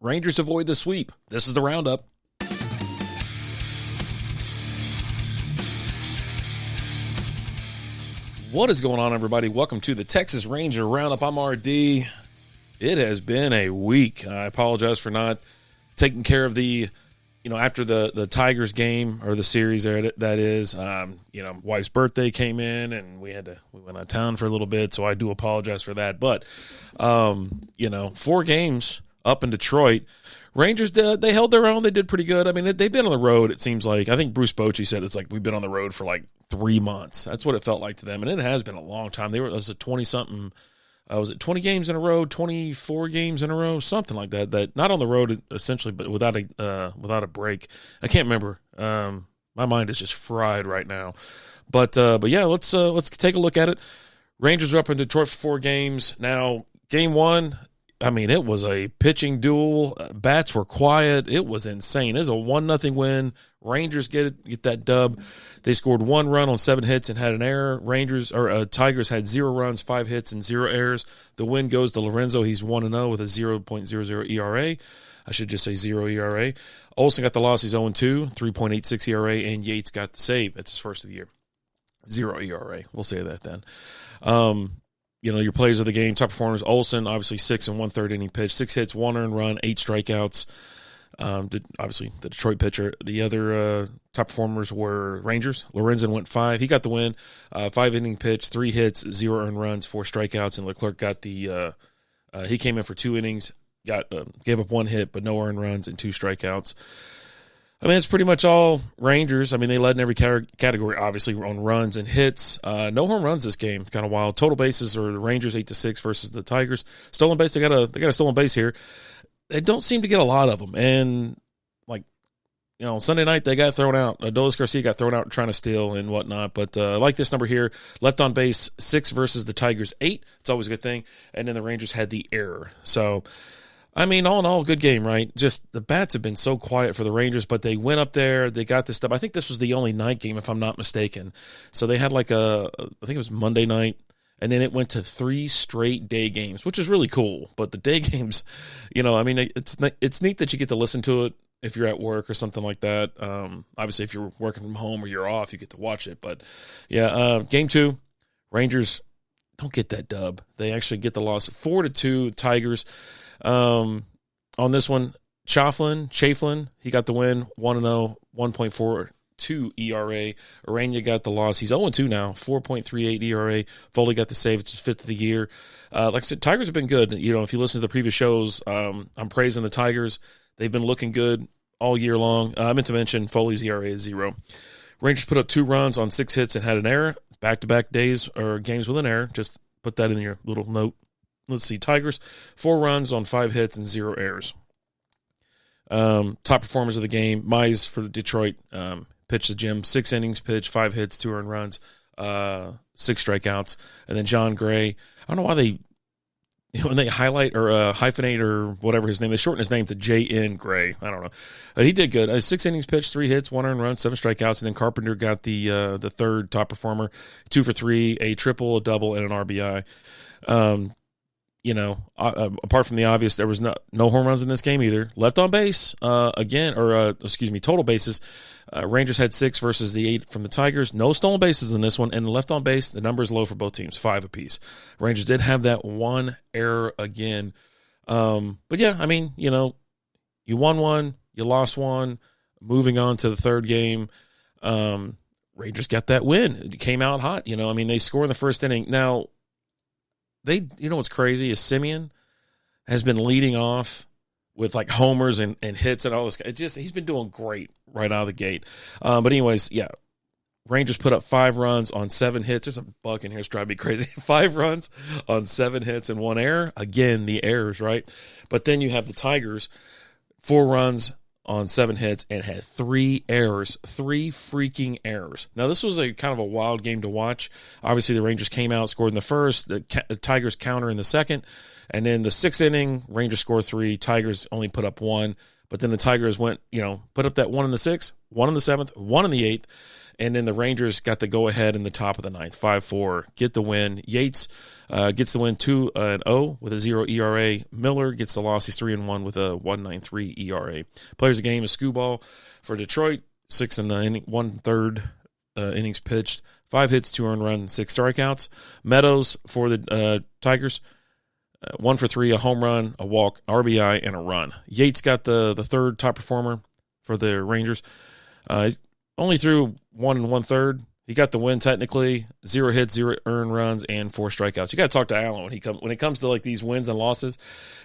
Rangers avoid the sweep. This is the Roundup. What is going on, everybody? Welcome to the Texas Rangers Roundup. I'm RD. It has been a week. I apologize for not taking care of after the Tigers game or the series there, that is. Wife's birthday came in and we went out of town for a little bit, so I do apologize for that. But, 4 games up in Detroit. Rangers, they held their own. They did pretty good. I mean, they've been on the road, it seems like. I think Bruce Bochy said it's like we've been on the road for like 3 months. That's what it felt like to them, and it has been a long time. It was a 20-something, was it 20 games in a row, 24 games in a row, something like that, that not on the road essentially, but without a break. I can't remember. My mind is just fried right now. But yeah, let's take a look at it. Rangers are up in Detroit for 4 games. Now, game 1, I mean, it was a pitching duel. Bats were quiet. It was insane. It was a 1-0 win. Rangers get that dub. They scored 1 run on 7 hits and had an error. Tigers had 0 runs, 5 hits, and 0 errors. The win goes to Lorenzo. He's 1-0 with a 0.00 ERA. I should just say 0 ERA. Olsen got the loss. He's 0-2, 3.86 ERA, and Yates got the save. It's his first of the year. 0 ERA. We'll say that then. Your players of the game, top performers, Olsen, obviously 6 1/3 inning pitch, 6 hits, 1 earned run, 8 strikeouts. Obviously, the Detroit pitcher. The other top performers were Rangers. Lorenzen went 5. He got the win. 5 inning pitch, 3 hits, 0 earned runs, 4 strikeouts, and Leclerc got the he came in for 2 innings, gave up 1 hit, but no earned runs and 2 strikeouts. I mean, it's pretty much all Rangers. I mean, they led in every category, obviously, on runs and hits. No home runs this game. Kind of wild. Total bases are the Rangers 8-6 versus the Tigers. Stolen base, they got a stolen base here. They don't seem to get a lot of them. And, Sunday night they got thrown out. Adolis Garcia got thrown out trying to steal and whatnot. But I like this number here. Left on base, 6 versus the Tigers, 8. It's always a good thing. And then the Rangers had the error. So, I mean, all in all, good game, right? Just the bats have been so quiet for the Rangers, but they went up there. They got this stuff. I think this was the only night game, if I'm not mistaken. So they had I think it was Monday night, and then it went to 3 straight day games, which is really cool. But the day games, it's neat that you get to listen to it if you're at work or something like that. Obviously, if you're working from home or you're off, you get to watch it. But, yeah, game 2, Rangers don't get that dub. They actually get the loss, 4-2, Tigers. On this one, Chafflin, he got the win, 1-0, 1.42 ERA. Aranya got the loss. He's 0-2 now, 4.38 ERA. Foley got the save. It's his 5th of the year. Like I said, Tigers have been good. If you listen to the previous shows, I'm praising the Tigers. They've been looking good all year long. I meant to mention Foley's ERA is 0. Rangers put up 2 runs on 6 hits and had an error. Back-to-back days or games with an error. Just put that in your little note. Let's see, Tigers, 4 runs on 5 hits and 0 errors. Top performers of the game, Mize for Detroit, pitched the gym, 6 innings pitched, 5 hits, 2 earned runs, 6 strikeouts. And then John Gray, I don't know why when they highlight or hyphenate or whatever his name, they shorten his name to J.N. Gray. I don't know. He did good. 6 innings pitched, 3 hits, 1 earned run, 7 strikeouts. And then Carpenter got the third top performer, 2 for 3, a triple, a double, and an RBI. Apart from the obvious, there was no home runs in this game either. Left on base, total bases. Rangers had 6 versus the 8 from the Tigers. No stolen bases in this one. And left on base, the number is low for both teams, 5 apiece. Rangers did have that 1 error again. But yeah, I mean, you won 1, you lost 1. Moving on to the third game, Rangers got that win. It came out hot. They score in the first inning. Now, what's crazy is Simeon has been leading off with like homers and hits and all this. He's been doing great right out of the gate. But anyways, yeah, Rangers put up 5 runs on 7 hits. There's a bug in here that's driving me crazy. 5 runs on 7 hits and 1 error. Again, the errors, right? But then you have the Tigers, 4 runs on 7 hits and had 3 errors, 3 freaking errors. Now, this was a kind of a wild game to watch. Obviously, the Rangers came out, scored in the first, the Tigers counter in the second, and then the 6th inning, Rangers scored 3, Tigers only put up 1, but then the Tigers went, put up that 1 in the 6th, 1 in the 7th, 1 in the 8th, And then the Rangers got the go-ahead in the top of the ninth, 5-4, get the win. Yates gets the win 2-0 with a 0 ERA. Miller gets the loss. He's 3-1 with a 1.93 ERA. Players of the game is Skubal for Detroit, 6 1/3 innings pitched, 5 hits, 2 earned runs, 6 strikeouts. Meadows for the Tigers, 1 for 3, a home run, a walk, RBI, and a run. Yates got the third top performer for the Rangers. He's only threw 1 1/3. He got the win technically. 0 hits, 0 earned runs, and 4 strikeouts. You got to talk to Allen when it comes to like these wins and losses.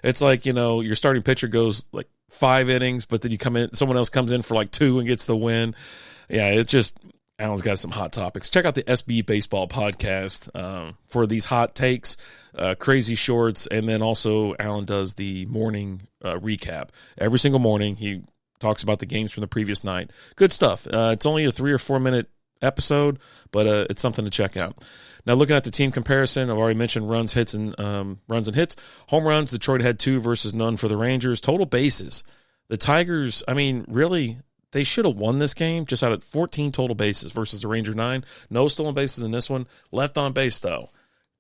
It's like, your starting pitcher goes like 5 innings, but then you come in, someone else comes in for like 2 and gets the win. Yeah, it's just Allen's got some hot topics. Check out the SB Baseball podcast for these hot takes, crazy shorts, and then also Allen does the morning recap. Every single morning he talks about the games from the previous night. Good stuff. It's only a 3 or 4 minute episode, but it's something to check out. Now, looking at the team comparison, I've already mentioned runs, hits, and hits. Home runs, Detroit had 2 versus none for the Rangers. Total bases, the Tigers, really, they should have won this game just out of 14 total bases versus the Ranger 9. No stolen bases in this one. Left on base, though.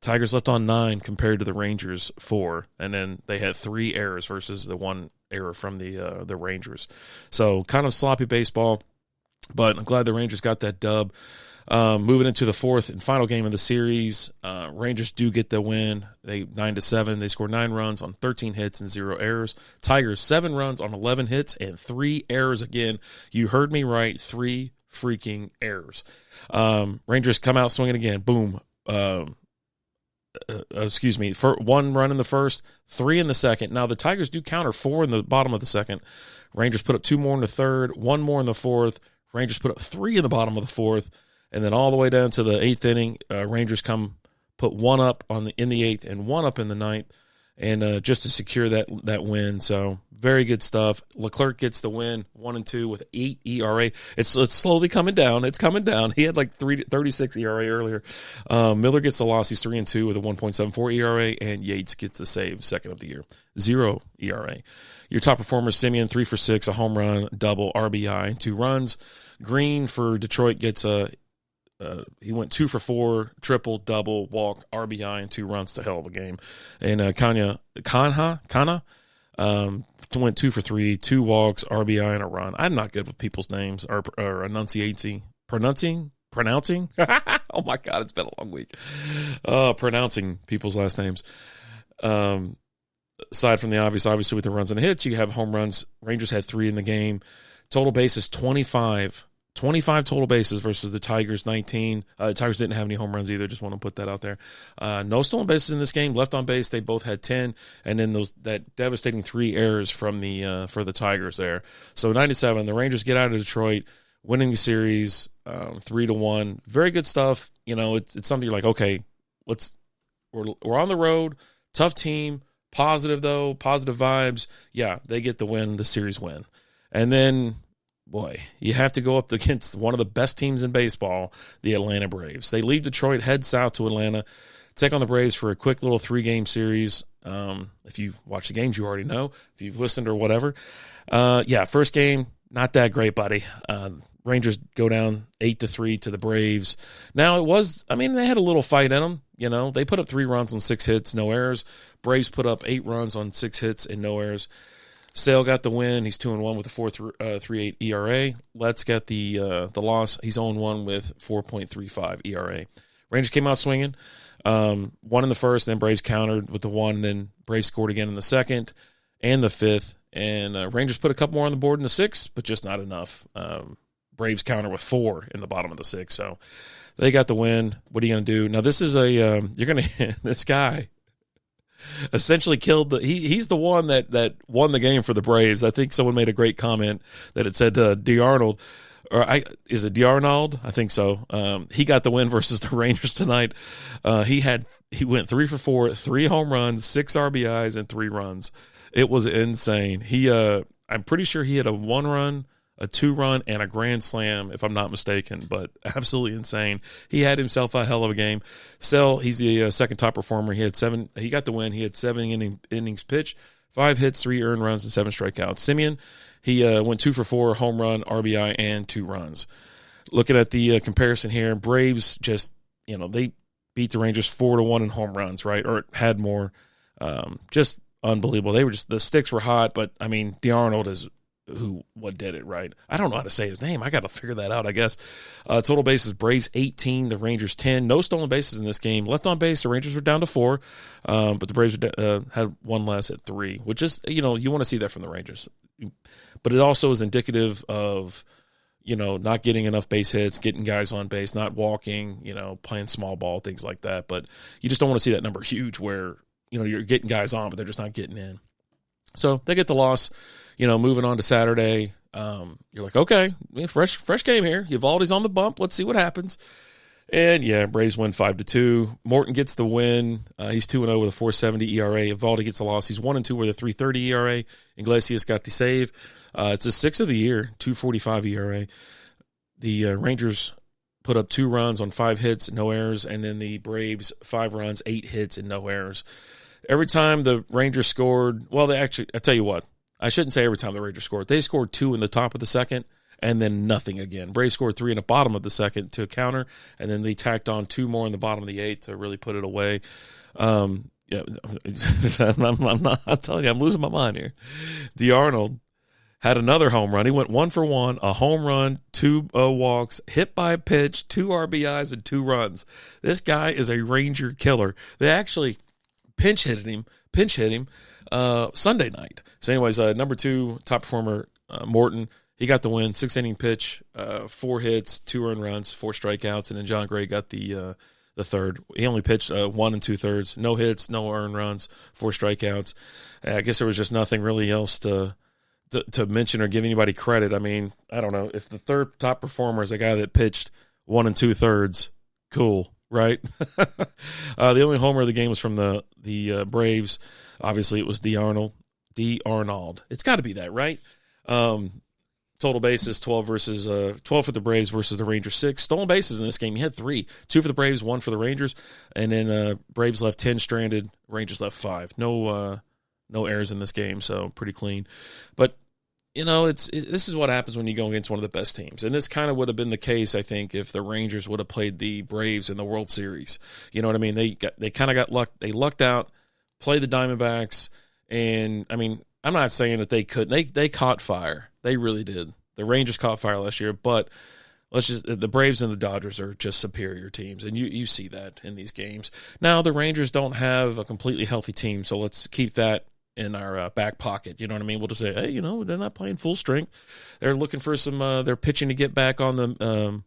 Tigers left on 9 compared to the Rangers 4, and then they had 3 errors versus the 1 error from the Rangers. So kind of sloppy baseball, but I'm glad the Rangers got that dub. Moving into the 4th and final game of the series, Rangers do get the win. They 9-7. They scored 9 runs on 13 hits and 0 errors. Tigers 7 runs on 11 hits and 3 errors again. You heard me right, 3 freaking errors. Rangers come out swinging again. Boom. For 1 run in the first, 3 in the second. Now the Tigers do counter 4 in the bottom of the second. Rangers put up 2 more in the third, 1 more in the fourth. Rangers put up 3 in the bottom of the fourth. And then all the way down to the 8th inning, Rangers come put 1 up in the 8th and 1 up in the 9th, and just to secure that win. So very good stuff. Leclerc gets the win, 1-2 with 8 ERA. It's slowly coming down. It's coming down. He had like 36 ERA earlier. Miller gets the loss. He's 3-2 with a 1.74 ERA, and Yates gets the save, second of the year, 0 ERA. Your top performer, Semien, 3 for 6, a home run, double, RBI, 2 runs. Green for Detroit gets he went 2 for 4, triple, double, walk, RBI, and 2 runs. To hell of a game. And Kana went 2 for 3, 2 walks, RBI, and a run. I'm not good with people's names or pronouncing. Oh my God, it's been a long week. Pronouncing people's last names. Aside from the obviously with the runs and hits, you have home runs. Rangers had 3 in the game. Total bases 25. 25 total bases versus the Tigers 19. Tigers didn't have any home runs either. Just want to put that out there. No stolen bases in this game. Left on base, they both had 10, and then that devastating 3 errors from for the Tigers there. So 9-7. The Rangers get out of Detroit, winning the series 3-1. Very good stuff. It's something you're like, okay, we're on the road, tough team, positive though, positive vibes. Yeah, they get the win, the series win, and then. Boy, you have to go up against one of the best teams in baseball, the Atlanta Braves. They leave Detroit, head south to Atlanta, take on the Braves for a quick little 3-game series. If you've watched the games, you already know. If you've listened or whatever. First game, not that great, buddy. Rangers go down 8-3 to the Braves. Now, they had a little fight in them. They put up 3 runs on 6 hits, no errors. Braves put up 8 runs on 6 hits and no errors. Sale got the win. He's 2-1 with a 4.38 ERA. Let's get the loss. He's 0-1 with 4.35 ERA. Rangers came out swinging. 1 in the first, then Braves countered with the 1, then Braves scored again in the second and the 5th. And Rangers put a couple more on the board in the 6th, but just not enough. Braves counter with 4 in the bottom of the 6th. So they got the win. What are you going to do? Now, this is this guy essentially killed he's the one that won the game for the Braves. I think someone made a great comment that it said D'Arnold, is it D'Arnold? I think so. He got the win versus the Rangers tonight. He went 3 for 4, 3 home runs, 6 RBIs, and 3 runs. It was insane. I'm pretty sure he had a 1-run, a 2-run, and a grand slam, if I'm not mistaken, but absolutely insane. He had himself a hell of a game. Sell, he's the second top performer. He got the win. He had 7 innings pitched, 5 hits, 3 earned runs, and 7 strikeouts. Semien, he went 2 for 4, home run, RBI, and 2 runs. looking at the comparison here, Braves just, they beat the Rangers 4-1 in home runs, right? Or had more. Just unbelievable. The sticks were hot, but I mean, DeArnold is what did it, right? I don't know how to say his name. I got to figure that out, I guess. Total bases, Braves 18, the Rangers 10. No stolen bases in this game. Left on base, the Rangers were down to 4, but the Braves had one less at 3, which is, you want to see that from the Rangers. But it also is indicative of, not getting enough base hits, getting guys on base, not walking, playing small ball, things like that. But you just don't want to see that number huge where, you're getting guys on, but they're just not getting in. So they get the loss. Moving on to Saturday, you're like, okay, fresh game here. Evaldi's on the bump. Let's see what happens. And, yeah, Braves win 5-2. Morton gets the win. He's 2-0 with a 4.70 ERA. Evaldi gets the loss. He's 1-2 with a 3.30 ERA. Iglesias got the save. It's his 6th of the year, 2.45 ERA. The Rangers put up 2 runs on 5 hits, no errors, and then the Braves 5 runs, 8 hits, and no errors. Every time the Rangers scored, I tell you what, I shouldn't say every time the Rangers scored. They scored 2 in the top of the second and then nothing again. Braves scored 3 in the bottom of the second to counter, and then they tacked on 2 more in the bottom of the 8th to really put it away. I'm telling you, I'm losing my mind here. DeArnold had another home run. He went 1 for 1, a home run, 2 walks, hit by a pitch, 2 RBIs, and 2 runs. This guy is a Ranger killer. They actually pinch hit him Sunday night. So anyways, number 2 top performer, Morton, he got the win. 6-inning pitch, 4 hits, 2 earned runs, 4 strikeouts, and then John Gray got the third. He only pitched 1 2/3, no hits, no earned runs, 4 strikeouts. I guess there was just nothing really else to mention or give anybody credit. I mean, I don't know. If the third top performer is a guy that pitched 1 2/3, cool, right? The only homer of the game was from the Braves. Obviously, it was DeArnold. It's got to be that, right? Total bases, 12 for the Braves versus the Rangers 6. Stolen bases in this game, you had 3. 2 for the Braves, 1 for the Rangers. And then Braves left 10 stranded, Rangers left 5. No errors in this game, so pretty clean. But, this is what happens when you go against one of the best teams. And this kind of would have been the case, I think, if the Rangers would have played the Braves in the World Series. You know what I mean? They kind of got lucked. They lucked out, played the Diamondbacks, and, I mean, I'm not saying that they couldn't. They caught fire. They really did. The Rangers caught fire last year, but the Braves and the Dodgers are just superior teams, and you see that in these games. Now, the Rangers don't have a completely healthy team, so let's keep that in our back pocket. You know what I mean? We'll just say, hey, they're not playing full strength. They're looking for some they're pitching to get back on the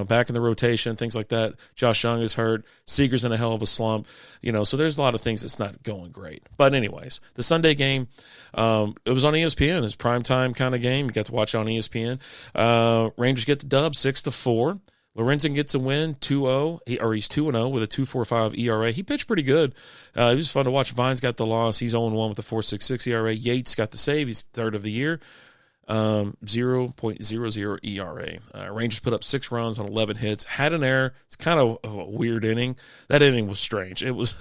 back in the rotation, things like that. Josh Young is hurt. Seager's in a hell of a slump. So there's a lot of things that's not going great. But anyways, the Sunday game, it was on ESPN. It's primetime kind of game. You got to watch it on ESPN. Rangers get the dub 6-4. Lorenzen gets a win 2-0, he's 2-0 with a 2.45 ERA. He pitched pretty good. It was fun to watch. Vines got the loss. He's 0-1 with a 4.66 ERA. Yates got the save. He's 3rd of the year. 0.00 ERA. Rangers put up 6 runs on 11 hits. Had an error. It's kind of a weird inning. That inning was strange. It was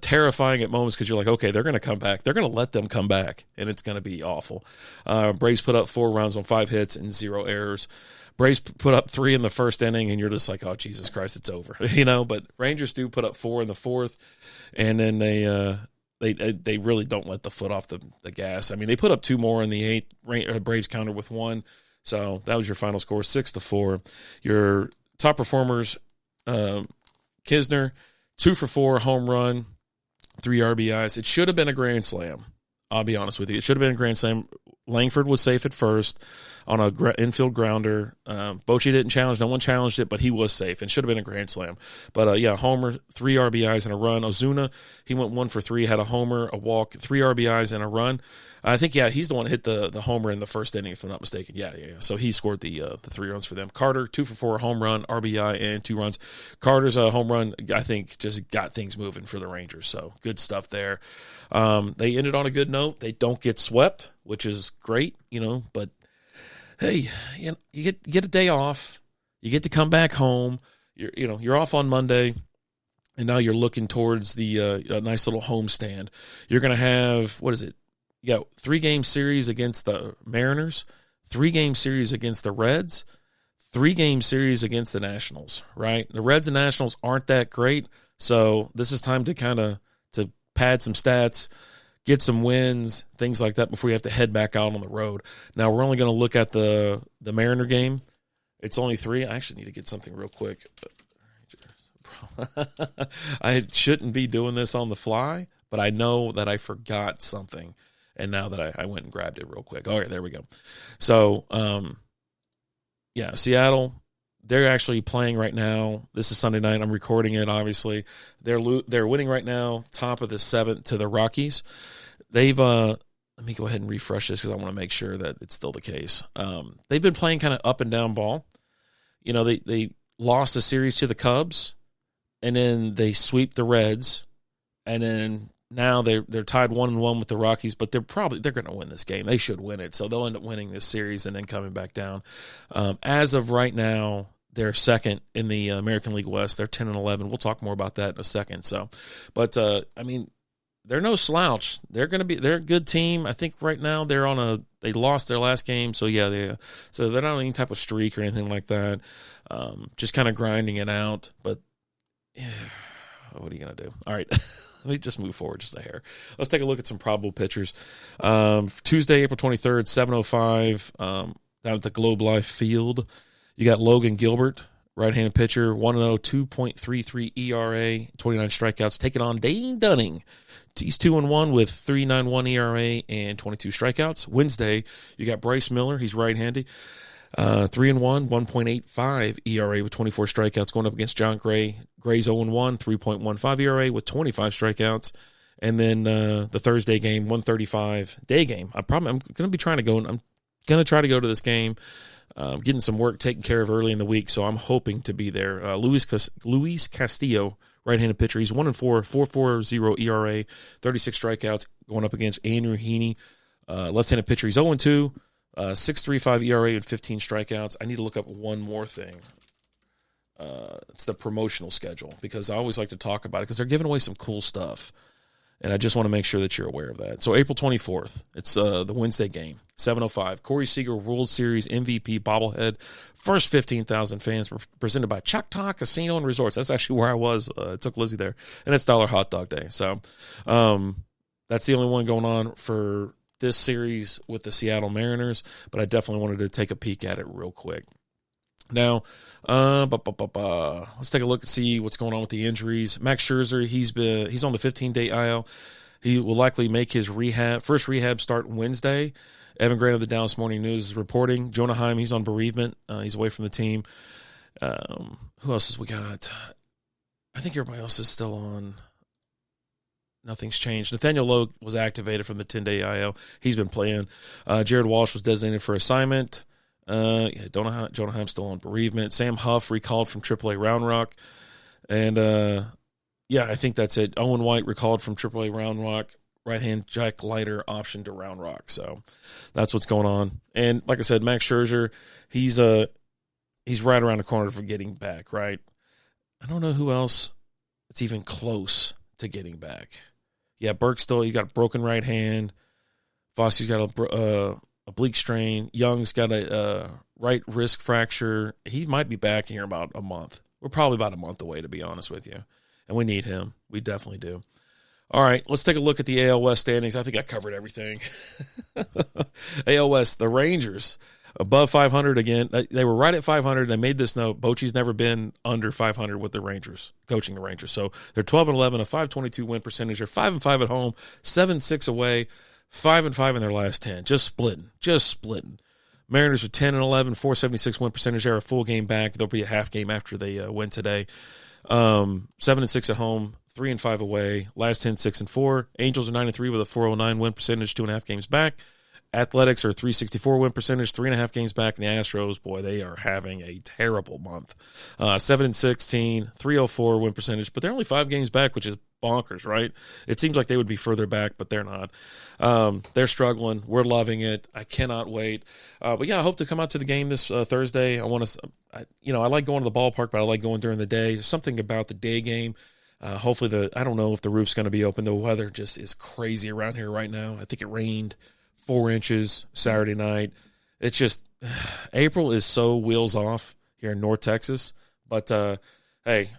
terrifying at moments because you're like, okay, they're going to come back. They're going to let them come back, and it's going to be awful. Braves put up 4 runs on 5 hits and 0 errors. Braves put up 3 in the first inning, and you're just like, oh, Jesus Christ, it's over. But Rangers do put up 4 in the 4th, and then they really don't let the foot off the gas. I mean, they put up 2 more in the 8th. Braves countered with 1. So that was your final score, 6-4. Your top performers, Kisner, 2 for 4, home run, 3 RBIs. It should have been a grand slam. I'll be honest with you. It should have been a grand slam. Langford was safe at first on a infield grounder. Bochy didn't challenge. No one challenged it, but he was safe and should have been a grand slam. But, homer, 3 RBIs and a run. Ozuna, he went 1 for 3, had a homer, a walk, 3 RBIs and a run. I think, he's the one that hit the homer in the first inning, if I'm not mistaken. Yeah. So he scored the 3 runs for them. Carter, 2 for 4, home run, RBI, and 2 runs. Carter's home run, I think, just got things moving for the Rangers. So good stuff there. They ended on a good note. They don't get swept, which is great, but hey, you get a day off. You get to come back home. You're off on Monday, and now you're looking towards the nice little homestand. You're going to have, what is it? You got 3-game series against the Mariners, 3-game series against the Reds, 3-game series against the Nationals, right? The Reds and Nationals aren't that great, so this is time to kind of to pad some stats, get some wins, things like that before you have to head back out on the road. Now, we're only going to look at the Mariner game. It's only 3. I actually need to get something real quick. I shouldn't be doing this on the fly, but I know that I forgot something, and now that I went and grabbed it real quick. All right, there we go. So, yeah, Seattle, they're actually playing right now. This is Sunday night. I'm recording it, obviously. They're winning right now, top of the 7th to the Rockies. They've let me go ahead and refresh this because I want to make sure that it's still the case. They've been playing kind of up and down ball. You know, they lost a series to the Cubs, and then they sweep the Reds, and then now they're tied 1-1 with the Rockies, but they're going to win this game. They should win it, so they'll end up winning this series and then coming back down. As of right now, they're second in the American League West. They're 10-11. We'll talk more about that in a second. So, but I mean, they're no slouch. They're a good team. I think right now they lost their last game, so so they're not on any type of streak or anything like that. Just kind of grinding it out. But yeah, what are you gonna do? All right. Let me just move forward just a hair. Let's take a look at some probable pitchers. Tuesday, April 23rd, 7:05, down at the Globe Life Field. You got Logan Gilbert, right-handed pitcher, 1-0, 2.33 ERA, 29 strikeouts, taking on Dane Dunning. He's 2-1 with 3.91 ERA and 22 strikeouts. Wednesday, you got Bryce Miller. He's right-handed. 3-1, 1.85 ERA with 24 strikeouts, going up against John Gray. Gray's 0-1, 3.15 ERA with 25 strikeouts. And then the Thursday game, 1:35 day game. I'm going to be trying to go. I'm going to try to go to this game. Getting some work taken care of early in the week, so I'm hoping to be there. Luis Castillo, right-handed pitcher. He's 1-4, 4.40 ERA, 36 strikeouts, going up against Andrew Heaney. Left-handed pitcher. He's 0-2. 6.35 ERA and 15 strikeouts. I need to look up one more thing. It's the promotional schedule, because I always like to talk about it because they're giving away some cool stuff, and I just want to make sure that you're aware of that. So April 24th, it's the Wednesday game, 7:05. Corey Seager World Series MVP bobblehead. First 15,000 fans presented by Choctaw Casino and Resorts. That's actually where I was. I took Lizzie there, and it's Dollar Hot Dog Day. So that's the only one going on for this series with the Seattle Mariners, but I definitely wanted to take a peek at it real quick. Now, let's take a look and see what's going on with the injuries. Max Scherzer, he's on the 15-day IL. He will likely make his first rehab start Wednesday. Evan Grant of the Dallas Morning News is reporting. Jonah Heim, he's on bereavement. He's away from the team. Who else has we got? I think everybody else is still on. Nothing's changed. Nathaniel Lowe was activated from the 10-day IL. He's been playing. Jared Walsh was designated for assignment. Jonah Heim's still on bereavement. Sam Huff recalled from AAA Round Rock. And, I think that's it. Owen White recalled from AAA Round Rock. Right-hand Jack Leiter option to Round Rock. So that's what's going on. And like I said, Max Scherzer, he's right around the corner for getting back, right? I don't know who else it's even close to getting back. Yeah, Burke's still, he got a broken right hand. Fossey's got a oblique strain. Young's got a right wrist fracture. He might be back in here about a month. We're probably about a month away, to be honest with you. And we need him. We definitely do. All right, let's take a look at the AL West standings. I think I covered everything. AL West, the Rangers, above 500 again. They were right at 500. They made this note. Bochy's never been under 500 with the Rangers, coaching the Rangers. So they're 12-11, a 5.22 win percentage. They're 5-5 at home, 7-6 away, 5-5 in their last 10. Just splitting. Mariners are 10-11, 4.76 win percentage. They're a full game back. They'll be a half game after they win today. 7-6 at home, 3-5 away. Last 10, 6-4. Angels are 9-3 with a 4.09 win percentage, 2.5 games back. Athletics are 3.64 win percentage, 3.5 games back. And the Astros, boy, they are having a terrible month. 7-16, 3.04 win percentage, but they're only 5 games back, which is bonkers, right? It seems like they would be further back, but they're not. They're struggling. We're loving it. I cannot wait. But yeah, I hope to come out to the game this Thursday. I like going to the ballpark, but I like going during the day. There's something about the day game. Hopefully I don't know if the roof's going to be open. The weather just is crazy around here right now. I think it rained 4 inches Saturday night. It's just, April is so wheels off. here in North Texas. But, hey,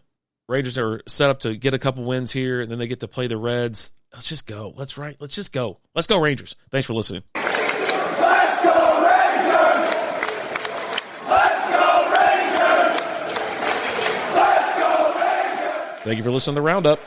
Rangers are set up to get a couple wins here, and then they get to play the Reds. Let's just go. Let's just go. Let's go, Rangers. Thanks for listening. Let's go, Rangers! Let's go, Rangers! Let's go, Rangers! Thank you for listening to the Roundup.